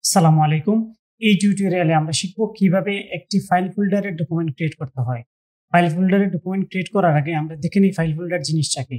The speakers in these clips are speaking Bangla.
আসসালামু আলাইকুম। এই টিউটোরিয়ালে আমরা শিখব কিভাবে একটি ফাইল ফোল্ডারে ডকুমেন্ট ক্রিয়েট করতে হয়। ফাইল ফোল্ডারে ডকুমেন্ট ক্রিয়েট করার আগে আমরা দেখে নিই ফাইল ফোল্ডার জিনিসটা কি।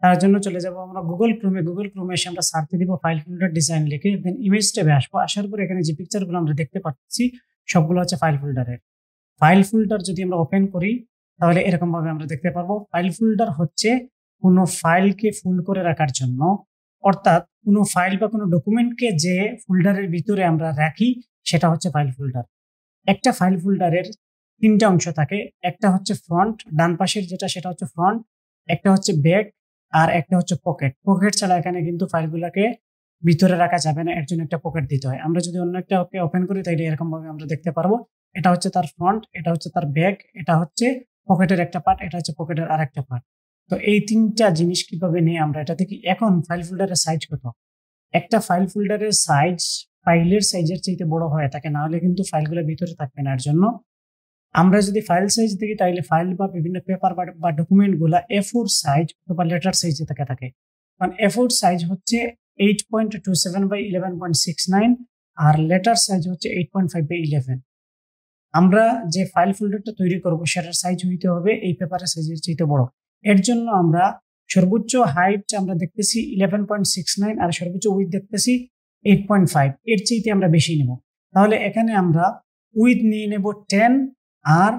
তার জন্য চলে যাব আমরা Google Chrome এসে আমরা সার্চ দিব ফাইল ফোল্ডার ডিজাইন লিখে দেন ইমেজ ট্যাবে আসবো। আসার পরে এখানে যে পিকচারগুলো আমরা দেখতে পাচ্ছি সবগুলো হচ্ছে ফাইল ফোল্ডারের। ফাইল ফোল্ডার যদি আমরা ওপেন করি তাহলে এরকম ভাবে আমরা দেখতে পারবো। ফাইল ফোল্ডার হচ্ছে কোনো ফাইলকে ফোল্ড করে রাখার জন্য, অর্থাৎ কোনো ফাইল বা কোনো ডকুমেন্টকে যে ফোল্ডারের ভিতরে আমরা রাখি সেটা হচ্ছে ফাইল ফোল্ডার। একটা ফাইল ফোল্ডারের ৩ টা অংশ থাকে। একটা হচ্ছে ফ্রন্ট, ডান পাশের যেটা সেটা হচ্ছে ফ্রন্ট, একটা হচ্ছে ব্যাক আর একটা হচ্ছে পকেট। পকেট ছাড়া এখানে কিন্তু ফাইলগুলাকে ভিতরে রাখা যাবে না। এর জন্য একটা পকেট দিতে হয়। আমরা যদি অন্য একটা ওপেন করি তাইলে এরকম ভাবে আমরা দেখতে পারবো। এটা হচ্ছে তার ফ্রন্ট, এটা হচ্ছে তার ব্যাক, এটা হচ্ছে পকেটের একটা পার্ট, এটা হচ্ছে পকেটের আরেকটা পার্ট। তো এই ৩ টা জিনিস কিভাবে নিয়ে আমরা এটা থেকে এখন ফাইল ফোল্ডারের সাইজ কত? একটা ফাইল ফোল্ডারের সাইজ ফাইলের সাইজের চাইতে বড় হয়ে থাকে, না হলে কিন্তু ফাইলগুলো ভিতরে থাকবে না। এর জন্য আমরা যদি ফাইল সাইজ দেখি তাহলে ফাইল বা বিভিন্ন পেপার বা ডকুমেন্ট গুলা A4 সাইজ অথবা লেটার সাইজে থাকে। কারণ A4 সাইজ হচ্ছে 8.27 বাই 11.69 আর লেটার সাইজ হচ্ছে 8.5 বাই 11। আমরা যে ফাইল ফোল্ডারটা তৈরি করব সেটার সাইজ হইতে হবে এই পেপারের সাইজের চাইতে বড়। এর জন্য আমরা সর্বোচ্চ হাইট আমরা দেখতেছি 11.69 আর সর্বোচ্চ উইডথ দেখতেছি 8.5। এর চাইতে আমরা বেশি নেব। তাহলে এখানে আমরা উইডথ নিয়ে নেব 10 আর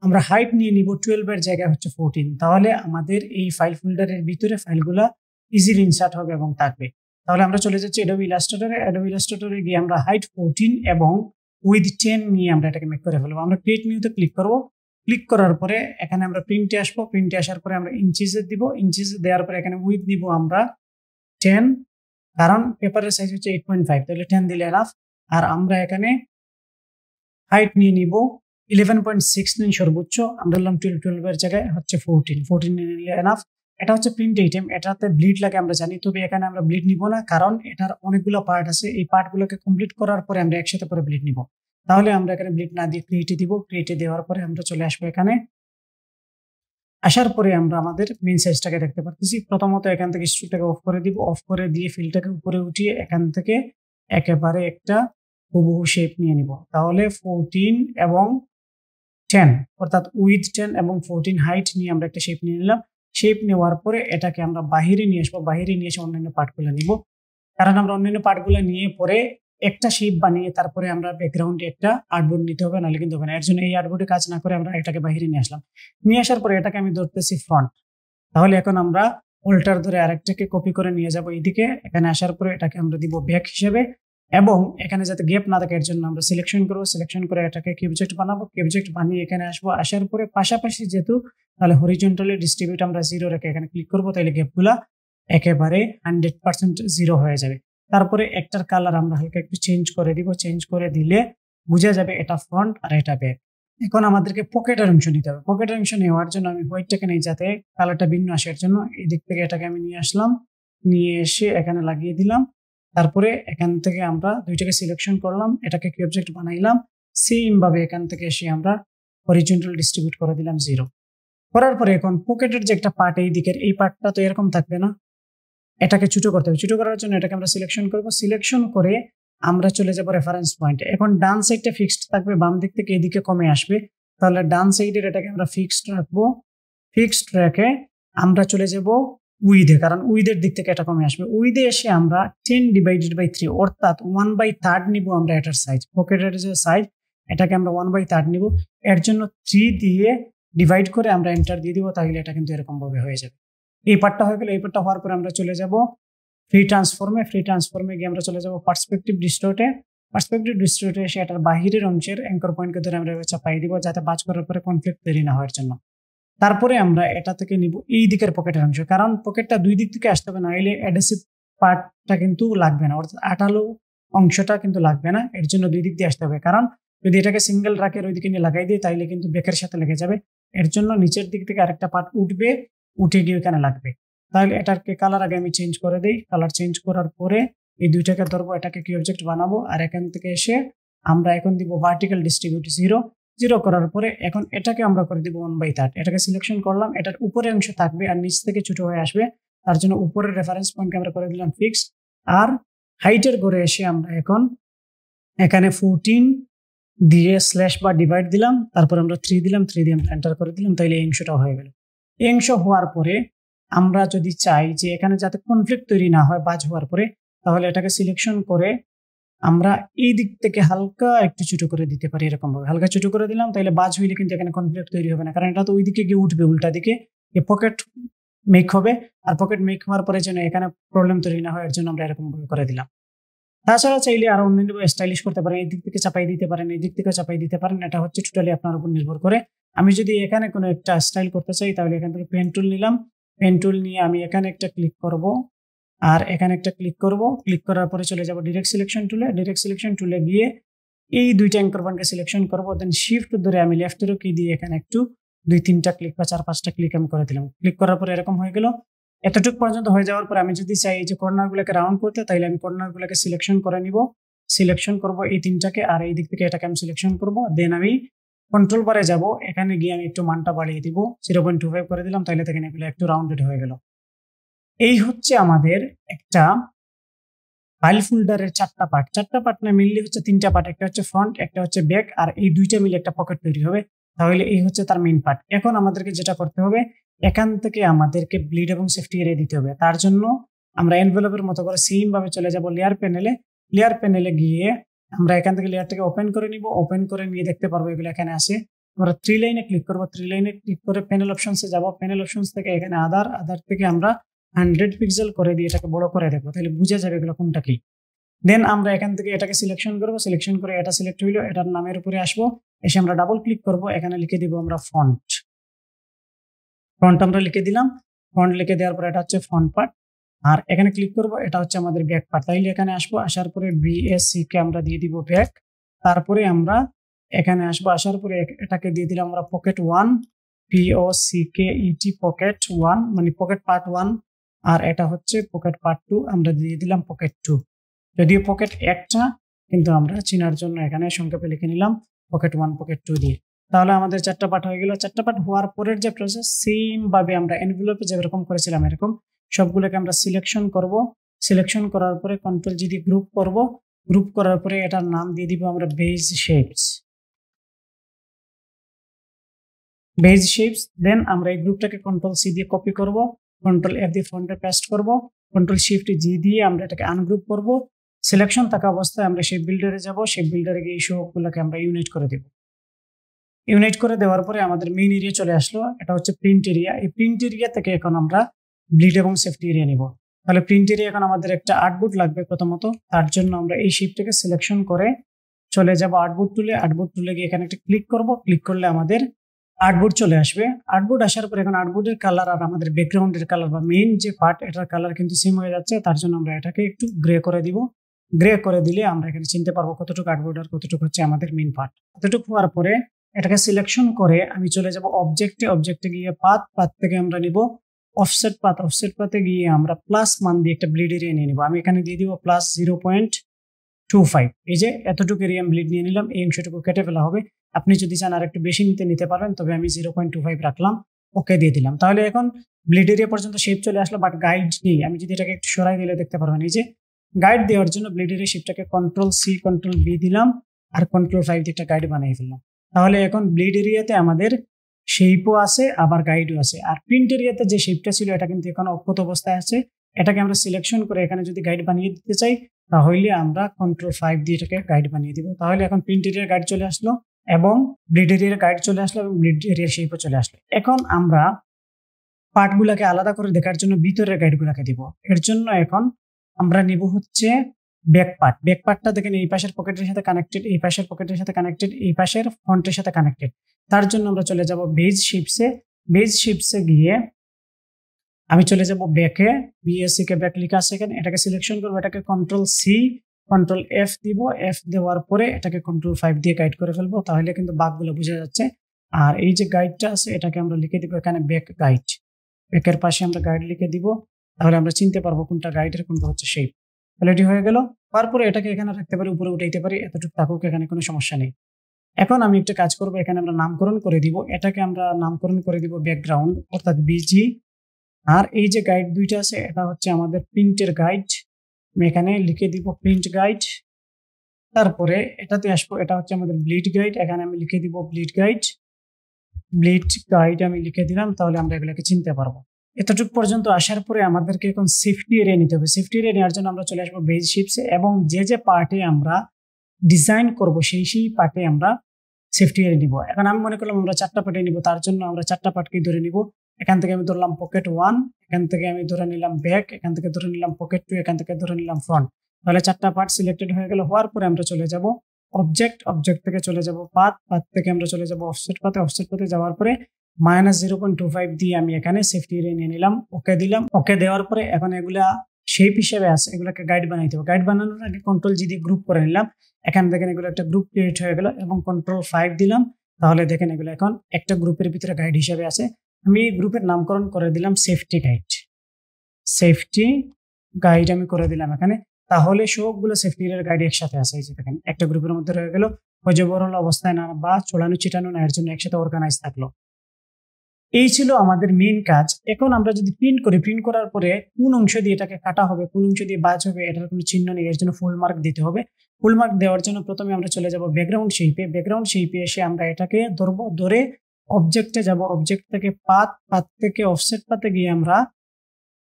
আমরা হাইট নিয়ে নিব 12 এর জায়গায় হচ্ছে 14। তাহলে আমাদের এই ফাইল ফোল্ডারের ভিতরে ফাইলগুলা ইজিলি ইনসার্ট হবে এবং থাকবে। তাহলে আমরা চলে যাচ্ছি Adobe Illustrator-এ। Adobe Illustrator-এ গিয়ে আমরা হাইট 14 এবং উইথ 10 নিয়ে আমরা এটাকে মেক করে ফেলবো। আমরা ক্রিয়েট নিউতে ক্লিক করব। ক্লিক করার পরে এখানে আমরা প্রিন্টে আসবো। প্রিন্টে আসার পরে আমরা ইঞ্চিসে দিব। ইঞ্চিসে দেওয়ার পরে এখানে উইথ নিব আমরা 10, কারণ পেপারের সাইজ হচ্ছে 8.5, তাহলে 10 দিলে এনাফ। আর আমরা এখানে হাইট নিয়ে নিব 11.69 সর্বোচ্চ। আমরা বললাম 12 এর জায়গায় হচ্ছে 14 নিলে এনাফ। এটা হচ্ছে প্রিন্ট আইটেম, এটাতে ব্লিড লাগে আমরা জানি, তবে এখানে আমরা ব্লিড নিব না, কারণ এটার অনেকগুলো পার্ট আছে। এই পার্টগুলোকে কমপ্লিট করার পরে আমরা একসাথে করে ব্লিড নিব। তাহলে আমরা এখানে ব্লিড না দিয়ে ক্রিয়েটে দিব। ক্রিয়েটে দেওয়ার পরে আমরা চলে আসবো এখানে। আসার পরে আমরা আমাদের মেইন সাইজটাকে দেখতে পাচ্ছি। প্রথমত এখান থেকে স্ট্রোকটাকে অফ করে দিব। অফ করে দিয়ে ফিলটাকে উপরে উঠিয়ে এখান থেকে একেবারে একটা হুবহু শেপ নিয়ে নিব। তাহলে 14 এবং 10, অর্থাৎ উইথ 10 এবং 14 হাইট নিয়ে আমরা একটা শেপ নিয়ে নিলাম। শেপ নেওয়ার পরে এটাকে আমরা বাহিরে নিয়ে আসবো। বাহিরে নিয়ে এসে অন্যান্য পার্টগুলো নিব, কারণ আমরা অন্যান্য পার্টগুলো নিয়ে পরে একটা শেপ বানিয়ে তারপরে আমরা ব্যাকগ্রাউন্ডে একটা আর্টবোর্ড নিতে হবে, নাহলে কিন্তু হবে না। এর জন্য এই আর্টবোর্ডে কাজ না করে আমরা এটাকে বাহিরে নিয়ে আসলাম। নিয়ে আসার পরে এটাকে আমি ধরতেছি ফ্রন্ট। তাহলে এখন আমরা অল্টার ধরে আরেকটাকে কপি করে নিয়ে যাব এইদিকে। এখানে আসার পরে এটাকে আমরা দিব ব্যাক হিসেবে, এবং এখানে যাতে গ্যাপ না থাকে এর জন্য আমরা সিলেকশন করব। সিলেকশন করে এটাকে কিউবজেক্ট বানাবো। কিউবজেক্ট বানিয়ে এখানে আসবো। আসার পরে পাশাপাশি যেহেতু, তাহলে হরিজন্টালি ডিস্ট্রিবিউট আমরা 0 রেখে এখানে ক্লিক করবো। তাহলে গ্যাপগুলা একেবারে 100% 0 হয়ে যাবে। তারপরে একটার কালার আমরা হালকা একটু চেঞ্জ করে দিব। চেঞ্জ করে দিলে বোঝা যাবে এটা ফ্রন্ট আর এটা ব্যাক। এখন আমাদেরকে পকেটের অংশ নিতে হবে। পকেটের অংশ নেওয়ার জন্য আমি হোয়াইটটাকে নেই যাতে কালারটা ভিন্ন আসে, এর জন্য এই দিক থেকে এটাকে আমি নিয়ে আসলাম। নিয়ে এসে এখানে লাগিয়ে দিলাম। তারপরে এখান থেকে আমরা দুইটাকে সিলেকশন করলাম, এটাকে কি অবজেক্ট বানাইলাম। সেম ভাবে এখান থেকে এসে আমরা হরিজন্টাল ডিস্ট্রিবিউট করে দিলাম 0। করার পরে এখন পকেটের যে একটা পার্ট এই দিকের, এই পার্টটা তো এরকম থাকবে না, এটাকে ছোট করতে হবে। ছোট করার জন্য এটাকে আমরা সিলেকশন করব। সিলেকশন করে আমরা চলে যাব রেফারেন্স পয়েন্টে। এখন ডান সাইডটা ফিক্সড থাকবে, বাম দিক থেকে এদিকে কমে আসবে। তাহলে ডান সাইডের এটাকে আমরা ফিক্সড রাখবো। ফিক্সড রেখে আমরা চলে যাব উইথে, কারণ উইথের দিক থেকে এটা কমে আসবে। উইথে এসে আমরা 10/3 অর্থাৎ 1/3 নিব আমরা এটার সাইজ। পকেটের যে সাইজ এটাকে আমরা 1/3 নিব। এর জন্য 3 দিয়ে ডিভাইড করে আমরা এন্টার দিয়ে দিব। তাহলে এটা কিন্তু এরকম ভাবে হয়ে যাবে। এই পার্টটা হয়ে গেল। এই পার্টটা হওয়ার পরে আমরা চলে যাব ফ্রি ট্রান্সফর্মে। ফ্রি ট্রান্সফর্মে গিয়ে আমরা চলে যাব পার্সপেক্টিভ ডিস্টর্টে। পার্সপেক্টিভ ডিস্টর্টে এসে এটার বাহিরের অংশের অ্যাঙ্কর পয়েন্টকে ধরে আমরা চাপাই দিব, যাতে বাজ করার পরে কনফ্লিক্ট তৈরি না হওয়ার জন্য। তারপরে আমরা এটা থেকে নিব এই দিকের পকেটের অংশ, কারণ পকেটটা দুই দিক থেকে আসতে হবে, না হলে অ্যাডহেসিভ পার্টটা কিন্তু লাগবে না, অর্থাৎ আঠালো অংশটা কিন্তু লাগবে না। এর জন্য দুই দিক দিয়ে আসতে হবে, কারণ যদি এটাকে সিঙ্গেল রাখের ওই দিকে নিয়ে লাগাই দিই তাইলে কিন্তু ব্যাকের সাথে লেগে যাবে। এর জন্য নিচের দিক থেকে আরেকটা পার্ট উঠবে, উঠে গিয়ে এখানে লাগবে। তাহলে এটাকে কালার আগে আমি চেঞ্জ করে দিই। কালার চেঞ্জ করার পরে এই দুইটাকে ধরবো, এটাকে কি অবজেক্ট বানাবো। আর এখান থেকে এসে আমরা এখন দিব ভার্টিক্যাল ডিস্ট্রিবিউট 0 করার পরে এখন এটাকে আমরা করে দিব 1/3। এটাকে সিলেকশন করলাম, এটার উপরের অংশ থাকবে আর নিচ থেকে ছোট হয়ে আসবে। তার জন্য উপরের রেফারেন্স পয়েন্টকে আমরা করে দিলাম ফিক্সড। আর হাইটের ঘরে এসে আমরা এখন এখানে 14 দিয়ে স্ল্যাশ বা ডিভাইড দিলাম, তারপর আমরা 3 দিলাম, 3 দিয়ে আমরা এন্টার করে দিলাম, তাইলে এই অংশটা হয়ে গেল। এই অংশ হওয়ার পরে আমরা যদি চাই যে এখানে যাতে কনফ্লিক্ট তৈরি না হয় বাজ হওয়ার পরে, তাহলে এটাকে সিলেকশন করে আমরা এই দিক থেকে হালকা একটু ছোট করে দিতে পারি। এরকম ভাবে হালকা ছোট করে দিলাম, তাহলে বাজ হইলে কিন্তু এখানে কনফ্লিক্ট তৈরি হবে না, কারণ এটা তো ওই দিকে গিয়ে উঠবে, উল্টা দিকে পকেট মেক হবে। আর পকেট মেক হওয়ার পরে যেন এখানে প্রবলেম তৈরি না হয়, এর জন্য আমরা এরকম ভাবে করে দিলাম। তাছাড়া চাইলে আরো অন্যান্য স্টাইলিশ করতে পারেন, এই দিক থেকে চাপাই দিতে পারেন, এই দিক থেকে চাপাই দিতে পারেন, এটা হচ্ছে টোটালি আপনার উপর নির্ভর করে। আমি যদি এখানে কোনো একটা স্টাইল করতে চাই, তাহলে এখান থেকে পেন টুল নিলাম, পেন টুল নিয়ে আমি এখানে একটা ক্লিক করব, আর এখানে একটা ক্লিক করব। ক্লিক করার পরে চলে যাব ডিরেক্ট সিলেকশন টুলে। ডিরেক্ট সিলেকশন টুলে গিয়ে এই দুইটা অ্যাঙ্কর পয়েন্টকে সিলেকশন করব, দেন শিফট ধরে আমি লেফটের কি দিয়ে এখানে একটু 2-3টা ক্লিক বা 4-5টা ক্লিক আমি করে দিলাম। ক্লিক করার পরে এরকম হয়ে গেল। এতটুকু পর্যন্ত হয়ে যাওয়ার পরে আমি যদি চাই যে কর্নারগুলোকে রাউন্ড করতে, তাইলে আমি কর্নারগুলোকে সিলেকশন করে নিব। সিলেকশন করব এই তিনটাকে, আর এই দিক থেকে এটাকে আমি সিলেকশন করব। দেন আমি কন্ট্রোল বারে যাব, এখানে গিয়ে আমি একটু মানটা বাড়িয়ে দিব, 0.25 করে দিলাম, তাইলে দেখেন এগুলো একটু রাউন্ডেড হয়ে গেল। এই হচ্ছে আমাদের একটা ফাইল ফোল্ডারের 4টা পার্ট। 4টা পার্ট না, মিললে হচ্ছে 3টা পার্ট, একটা হচ্ছে ফ্রন্ট, একটা হচ্ছে ব্যাক, আর এই দুইটা মিলে একটা পকেট তৈরি হবে। তাহলে এই হচ্ছে তার মেইন পার্ট। এখন আমাদেরকে যেটা করতে হবে, এখান থেকে আমাদেরকে ব্লিড এবং সেফটি এরিয়া দিতে হবে। তার জন্য আমরা এনভেলপের মতো করে সেম ভাবে চলে যাব লেয়ার প্যানেলে। লেয়ার প্যানেলে গিয়ে আমরা এখান থেকে লেয়ারটাকে ওপেন করে নিব। ওপেন করে নিয়ে দেখতে পারবো এগুলো এখানে আছে। আমরা 3 লাইনে ক্লিক করবো। 3 লাইনে ক্লিক করে প্যানেল অপশনসে যাব। প্যানেল অপশনস থেকে এখানে আদার থেকে আমরা 100 পিক্সেল করে দিয়ে এটাকে বড় করে দেখবো, তাহলে বুঝা যাবে এগুলো কোনটা কি। দেন আমরা এখান থেকে এটাকে সিলেকশন করব। সিলেকশন করে এটা সিলেক্ট হইলো, এটার নামের উপরে আসবো, এসে আমরা ডাবল ক্লিক করব। এখানে লিখে দিব আমরা ফন্ট। ফন্ট আমরা লিখে দিলাম। ফন্ট লিখে দেওয়ার পর এটা হচ্ছে ফন্ট পার্ট। আর এখানে ক্লিক করব, এটা হচ্ছে আমাদের ব্যাক পার্ট। তাইলে এখানে আসবো, আসার পরে বিএসসি কে আমরা দিয়ে দিব ব্যাক। তারপরে আমরা এখানে আসবো, আসার পরে এটাকে দিয়ে দিলাম আমরা পকেট 1, POCKET পকেট 1, মানে পকেট পার্ট 1। আর এটা হচ্ছে পকেট পার্ট 2, আমরা দিয়ে দিলাম পকেট 2। যদিও পকেট একটা, কিন্তু আমরা চিনার জন্য এখানে সংক্ষেপে লিখে নিলাম পকেট 1 পকেট 2 দিয়ে। তাহলে আমাদের 4টা পার্ট হয়ে গেল। 4টা পার্ট হওয়ার পরের যে প্রসেস, সেম ভাবে আমরা এনভেলপে যেরকম করেছিলাম এরকম সবগুলোকে আমরা সিলেকশন করব। সিলেকশন করার পরে কন্ট্রোল জি দিয়ে গ্রুপ করব। গ্রুপ করার পরে এটার নাম দিয়ে দিব আমরা base shapes. Base shapes. Then আমরা এই গ্রুপটাকে কন্ট্রোল সি দিয়ে কপি করব, কন্ট্রোল এফ দিয়ে ফন্টে পেস্ট করব, কন্ট্রোল শিফট জি দিয়ে আমরা এটাকে আনগ্রুপ করব। সিলেকশন থাকা অবস্থায় আমরা শেপ বিল্ডারে যাব। শেপ বিল্ডারে গিয়ে এই সবগুলোকে আমরা ইউনিট করে দেব। ইউনিট করে দেওয়ার পরে আমাদের মেইন এরিয়া চলে আসলো, এটা হচ্ছে প্রিন্ট এরিয়া। এই প্রিন্ট এরিয়া থেকে এখন আমরা ব্লিড এবং সেফটি এরিয়া নিব। তাহলে প্রিন্ট এরিয়া এখন আমাদের একটা আর্টবোর্ড লাগবে প্রথমত। তার জন্য আমরা এই শিপটাকে সিলেকশন করে চলে যাব আর্টবোর্ড টুলে। আর্টবোর্ড টুলে গিয়ে এখানে একটা ক্লিক করব। ক্লিক করলে আমাদের আর্টবোর্ড চলে আসবে। আর্টবোর্ড আসার পরে এখন আর্টবোর্ডের কালার আর আমাদের ব্যাকগ্রাউন্ডের কালার বা মেইন যে পার্ট, এটার কালার কিন্তু সেম হয়ে যাচ্ছে। তার জন্য আমরা এটাকে একটু গ্রে করে দিব। গ্রে করে দিলে আমরা এখানে চিনতে পারবো কতটুকু আর্টবোর্ড আর কতটুকু হচ্ছে আমাদের মেইন পার্ট। এতটুকু হওয়ার পরে এটাকে সিলেকশন করে আমি চলে যাব অবজেক্টে। অবজেক্টে গিয়ে পাথ থেকে আমরা নিব অফসেট পাথ। অফসেট পাথে গিয়ে আমরা প্লাস মান দিয়ে একটা ব্লিড এরিয়া নিয়ে নিব। আমি এখানে দিয়ে দিব প্লাস 0.25। এই যে এতটুকু এরিয়া ব্লিড নিয়ে নিলাম, এই অংশটুকু কেটে ফেলা হবে। আপনি যদি চান আর একটু বেশি নিতে পারবেন, তবে আমি 0.25 রাখলাম, ওকে দিয়ে দিলাম। তাহলে এখন ব্লিড এরিয়া পর্যন্ত শেপ চলে আসলো, বাট গাইড নেই। আমি যদি এটাকে একটু সরাই দিলে দেখতে পারবেন, এই যে গাইড দেওয়ার জন্য ব্লিড এরিয়া শেপটাকে কন্ট্রোল সি কন্ট্রোল বি দিলাম, আর কন্ট্রোল 5 দিয়ে একটা গাইড বানিয়ে ফেললাম। তাহলে এখন ব্লিড এরিয়াতে আমাদের শেপও আছে, আবার গাইডও আছে। আর প্রিন্ট এরিয়াতে যে শেপটা ছিল এটা কিন্তু এখন অক্ষত অবস্থায় আছে। এটাকে আমরা সিলেকশন করে এখানে যদি গাইড বানিয়ে দিতে চাই, তাহলে আমরা কন্ট্রোল 5 দিয়ে এটাকে গাইড বানিয়ে দিব। তাহলে এখন প্রিন্ট এরিয়ার গাইড চলে আসলো এবং ব্লিড এরিয়ার গাইড চলে আসলো এবং ব্লিড এরিয়ার শেপও চলে আসলো। এখন আমরা পার্টগুলোকে আলাদা করে দেখার জন্য ভিতরের গাইডগুলোকে দিব। এর জন্য এখন আমরা নিব হচ্ছে ব্যাক পার্ট। ব্যাক পার্টটা দেখেন এই পাশের পকেটের সাথে কানেক্টেড, এই পাশের পকেটের সাথে কানেক্টেড, এই পাশের ফন্টের সাথে কানেক্টেড। তার জন্য আমরা চলে যাব বেজ শেপসে। বেজ শেপসে গিয়ে আমি চলে যাব ব্যাকে। বিএসসি কে ব্যাক লেখা আছে এখানে, এটাকে সিলেকশন করবো। এটাকে কন্ট্রোল সি কন্ট্রোল এফ দিব। এফ দেওয়ার পরে এটাকে কন্ট্রোল 5 দিয়ে গাইড করে ফেলবো। তাহলে কিন্তু বাকগুলো বোঝা যাচ্ছে। আর এই যে গাইডটা আছে এটাকে আমরা লিখে দিব এখানে ব্যাক গাইড। ব্যাকের পাশে আমরা গাইড লিখে দিব, তাহলে আমরা চিনতে পারবো কোনটা গাইডের কোনটা হচ্ছে শেপ। তাহলে এটি হয়ে গেল। তারপরে এটাকে এখানে রাখতে পারি, উপরে উঠাইতে পারি, এতটুকু থাকুক, এখানে কোনো সমস্যা নেই। এখন আমি একটা কাজ করব, এখানে আমরা নামকরণ করে দিব। এটাকে আমরা নামকরণ করে দিব ব্যাকগ্রাউন্ড, অর্থাৎ বিজি। আর এই যে গাইড দুইটা আছে, এটা হচ্ছে আমাদের প্রিন্টের গাইড। আমি এখানে লিখে দিব প্রিন্ট গাইড। তারপরে এটাতে আসবো, এটা হচ্ছে আমাদের ব্লিড গাইড। এখানে আমি লিখে দিব ব্লিড গাইড আমি লিখে দিলাম, তাহলে আমরা এগুলোকে চিনতে পারবো। এতটুকু পর্যন্ত আসার পরে আমাদেরকে এখন সেফটি এরিয়া নিতে হবে। সেফটি এরিয়া নেওয়ার জন্য আমরা চলে আসবো বেজ শিপসে, এবং যে পার্টে আমরা ডিজাইন করব সেই পার্টে আমরা সেফটি এরিয়া নিব। এখন আমি মনে করলাম আমরা 4টা পার্টে নিব, তার জন্য আমরা 4টা পার্টকেই ধরে নিব। এখান থেকে আমি ধরলাম পকেট 1, এখান থেকে আমি ধরে নিলাম ব্যাক, এখান থেকে ধরে নিলাম পকেট 2, এখান থেকে ধরে নিলাম ফ্রন্ট। তাহলে 4টা পার্ট সিলেক্টেড হয়ে গেল। হওয়ার পরে আমরা চলে যাব অবজেক্ট থেকে চলে যাব পাথ থেকে আমরা চলে যাব অফসেট পাথে যাওয়ার পরে -0.25 দিয়ে আমি এখানে সেফটি এরিয়া নিয়ে নিলাম, ওকে দিলাম। ওকে দেওয়ার পরে এখন এগুলা শেপ হিসেবে আছে, এগুলোকে গাইড বানাইতে হবে। গাইড বানানোর আগে Ctrl G দিয়ে গ্রুপ করে নিলাম। এখানে দেখেন এগুলো একটা গ্রুপ ক্রিয়েট হয়ে গেল, এবং Ctrl 5 দিলাম। তাহলে দেখেন এগুলো এখন একটা গ্রুপের ভিতরে গাইড হিসেবে আছে। আমি এই গ্রুপের নামকরণ করে দিলাম সেফটি গাইড আমি করে দিলাম এখানে। তাহলে সবগুলো সেফটি এর গাইড একসাথে আছে। এই যে দেখেন একটা গ্রুপের মধ্যে রয়ে গেল, হজবরল অবস্থায় না বা চোলানো চিটানো না, এর জন্য একসাথে অর্গানাইজ থাকলো। এই ছিল আমাদের মেইন কাজ। এখন আমরা যদি প্রিন্ট করার পরে কোন অংশ দিয়ে এটাকে কাটা হবে, কোন অংশ দিয়ে বাজ হবে, এটার কোনো চিহ্ন নেই, এর জন্য ফুল মার্ক দিতে হবে। ফুল মার্ক দেওয়ার জন্য প্রথমে আমরা চলে যাব ব্যাকগ্রাউন্ড শেপে এসে আমরা এটাকে ধরে অবজেক্টে যাব। অবজেক্ট থেকে পাথ থেকে অফসেট পাথে গিয়ে আমরা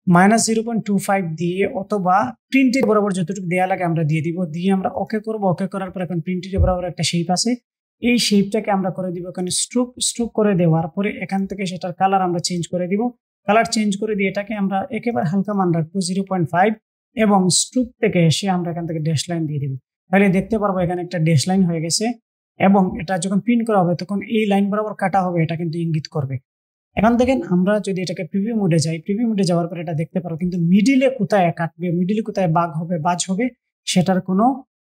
-0.25 দিয়ে অথবা প্রিন্টের বরাবর যতটুকু দেওয়া লাগে আমরা দিয়ে দিব। দিয়ে আমরা ওকে করব। ওকে করার পর এখন প্রিন্টের বরাবর একটা শেপ আছে, এই শেপটাকে আমরা করে দিব এখানে স্ট্রোক করে দেওয়ার পরে এখান থেকে সেটার কালার আমরা চেঞ্জ করে দিব। কালার চেঞ্জ করে দিয়ে এটাকে আমরা একেবারে হালকা মান রাখবো 0.5, এবং স্ট্রোক থেকে এসে আমরা এখান থেকে ড্যাশ লাইন দিয়ে দিব। তাহলে দেখতে পারবো এখানে একটা ড্যাশ লাইন হয়ে গেছে, এবং এটা যখন প্রিন্ট করা হবে তখন এই লাইন বরাবর কাটা হবে, এটা কিন্তু ইঙ্গিত করবে। এখন দেখেন আমরা যদি এটাকে প্রিভিউ মোডে যাই, প্রিভিউ মোডে যাওয়ার পরে এটা দেখতে পারো, কিন্তু মিডিলে কোথায় কাটবে, মিডিলে কোথায় বাজ হবে সেটার কোনো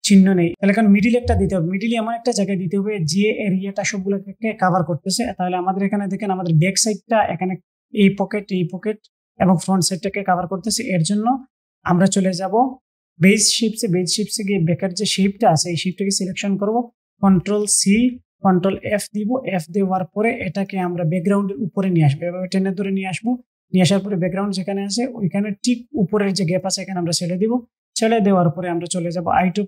চিহ্ন নেই। তাহলে এখন মিডিল একটা দিতে হবে। মিডিলে এমন একটা জায়গায় দিতে হবে যে এরিয়াটা সবগুলোকে কভার করতেছে। তাহলে আমাদের এখানে দেখেন আমাদের ব্যাক সাইডটা এখানে এই পকেট এবং ফ্রন্ট সাইডটাকে কভার করতেছে। এর জন্য আমরা চলে যাব বেজ শিপসে গিয়ে ব্যাকের যে শেপটা আছে এই শেপটাকে সিলেকশন করব, Ctrl C Ctrl F দিব। F দেওয়ার পরে এটাকে আমরা ব্যাকগ্রাউন্ডের উপরে নিয়ে আসবো, এভাবে টেনে ধরে নিয়ে আসবো। নিয়ে আসার পরে ব্যাকগ্রাউন্ড যেখানে আছে ওইখানে ঠিক উপরের যে গ্যাপ আছে এখানে আমরা ছেড়ে দিব। ছেড়ে দেওয়ার পরে আমরা চলে যাব আইটো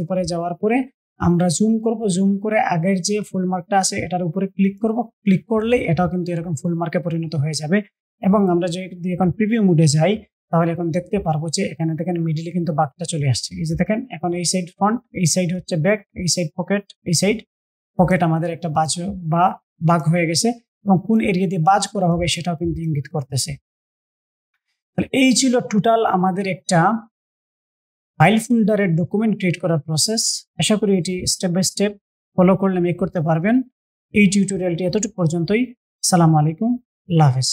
পরে যাওয়ার পরে আমরা জুম করব। জুম করে আগের যে ফুল মার্কটা আছে এটার উপরে ক্লিক করব। ক্লিক করলেই এটাও কিন্তু এরকম ফুল মার্কে পরিণত হয়ে যাবে। এবং আমরা যদি এখন প্রিভিউ মোডে যাই তাহলে এখন দেখতে পারবো যে এখানে দেখেন মিডিলে কিন্তু বাঘটা চলে আসছে। এই যে দেখেন এখন এই সাইড ফ্রন্ট, এই সাইড হচ্ছে ব্যাক, এই সাইড পকেট, এই সাইড পকেট আমাদের একটা বাঘ হয়ে গেছে, এবং কোন এরিয়া দিয়ে বাজ করা হবে সেটাও কিন্তু ইঙ্গিত করতেছে। তাহলে এই ছিল টোটাল আমাদের একটা ফাইল ফোল্ডারের ডকুমেন্ট ক্রিয়েট করার প্রসেস। আশা করি এটি স্টেপ বাই স্টেপ ফলো করলে মেক করতে পারবেন। এই টিউটোরিয়ালটি এতটুকু পর্যন্তই। আসসালামু আলাইকুম, আল্লাহ হাফেজ।